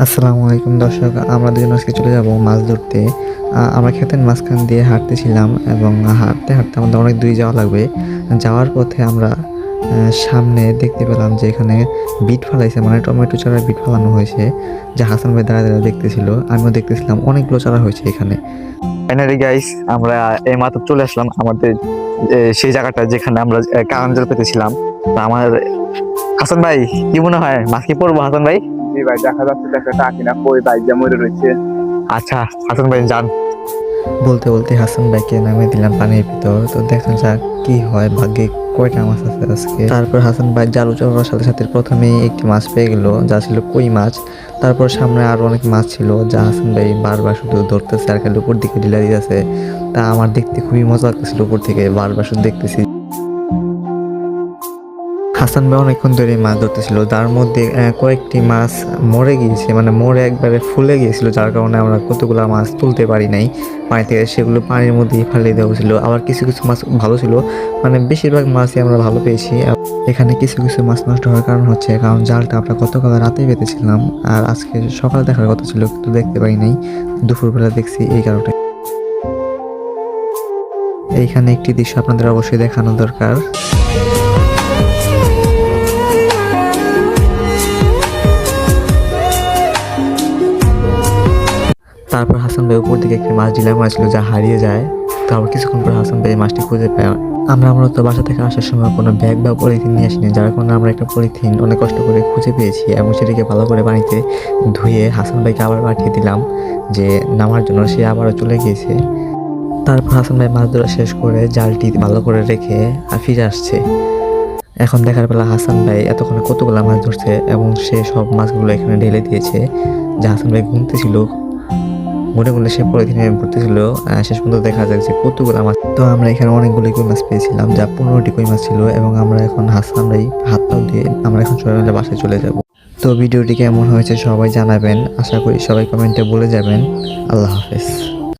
আসসালামু আলাইকুম দর্শক, আমরা দুজন আজকে চলে যাব মাছ ধরতে। আমরা ক্ষেতের মাঝখান দিয়ে হাঁটতেছিলাম এবং হাঁটতে হাঁটতে আমাদের অনেক দূরে যাওয়া লাগবে। যাওয়ার পথে আমরা সামনে দেখতে পেলাম যে এখানে বিট ফালাইছে, মানে টমেটো চারা বিট ফালানো হয়েছে, যা হাসান ভাই দাঁড়া দাঁড়া দেখতেছিল। আমিও দেখতেছিলাম, অনেকগুলো চারা হয়েছে এখানে। ফাইনালি গাইস, আমরা এই মাত্র চলে আসলাম আমাদের সেই জায়গাটা যেখানে আমরা কারণ জল পেতেছিলাম। তো আমার হাসান ভাই, কি মনে হয় মাছ কি পড়বো হাসান ভাই? জি ভাই, দেখা যাচ্ছে একটা টাকি না কই ভাই যে মরে রয়েছে। আচ্ছা হাসান ভাই যান। বলতে বলতে হাসান ভাইকে নামিয়ে দিলাম পানির ভিতর। তো দেখা যাক কি হয়, ভাগ্যে কয়টা মাছ আছে আজকে। তারপর হাসান ভাই জাল উঠানোর সাথে সাথে প্রথমেই একটি মাছ পেয়ে গেল, যা ছিল কই মাছ। তারপর সামনে আরো অনেক মাছ ছিল, যা হাসান ভাই বারবার শুধু ধরতেছে আর খালি উপর দিকে ঢিলা দিতেছে। তা আমার দেখতে খুবই মজা লাগতেছিল, উপর থেকে বারবার শুধু দেখতেছি। হাসান ভাই অনেকক্ষণ ধরে মাছ ধরতেছিল, তার মধ্যে কয়েকটি মাছ মরে গিয়েছে, মানে মরে একবারে ফুলে গিয়েছিল, যার কারণে আমরা কতগুলো মাছ তুলতে পারি নাই পানি থেকে। সেগুলো পানির মধ্যেই ফালিয়ে দেওয়া ছিল। আবার কিছু কিছু মাছ ভালো ছিল, মানে বেশিরভাগ মাছই আমরা ভালো পেয়েছি। এখানে কিছু কিছু মাছ নষ্ট হওয়ার কারণ হচ্ছে কারণ জালটা আমরা গতকাল রাতে পেতেছিলাম, আর আজকে সকালে দেখার কথা ছিল কিন্তু দেখতে পারি নাই, দুপুরবেলা দেখছি, এই কারণে। এইখানে একটি দৃশ্য আপনাদের অবশ্যই দেখানো দরকার। তারপর হাসান ভাই উপর দিকে একটি মাছ ডিলার মারছিল, যা হারিয়ে যায়। তারপর কিছুক্ষণ পর হাসান ভাই মাছটি খুঁজে পায়। আমরা মূলত বাসা থেকে আসার সময় কোনো ব্যাগ বা পলিথিন নিয়ে আসিনি, যার কারণে আমরা একটা পলিথিন অনেক কষ্ট করে খুঁজে পেয়েছি এবং সেটিকে ভালো করে পানিতে ধুয়ে হাসান ভাইকে আবার পাঠিয়ে দিলাম যে নামার জন্য। সে আবারও চলে গিয়েছে। তারপর হাসান ভাই মাছ ধরা শেষ করে জালটি ভালো করে রেখে ফিরে আসছে। এখন দেখার বেলা হাসান ভাই এতক্ষণে কতগুলো মাছ ধরছে এবং সে সব মাছগুলো এখানে ঢেলে দিয়েছে, যা হাসান ভাই গুনতেছিল। মনে মনে সে পলিথিনে ভরতেছিল। শেষ পর্যন্ত দেখা যায় যে কতগুলো মাছ। তো আমরা এখানে অনেকগুলো কই মাছ পেয়েছিলাম, যা 15টি কই মাছ ছিল। এবং আমরা এখন হাসান ভাই হাত পা দিয়ে আমরা এখন সবাই মিলে বাসায় চলে যাব। তো ভিডিওটি কেমন হয়েছে সবাই জানাবেন, আশা করি সবাই কমেন্টে বলে যাবেন। আল্লাহ হাফেজ।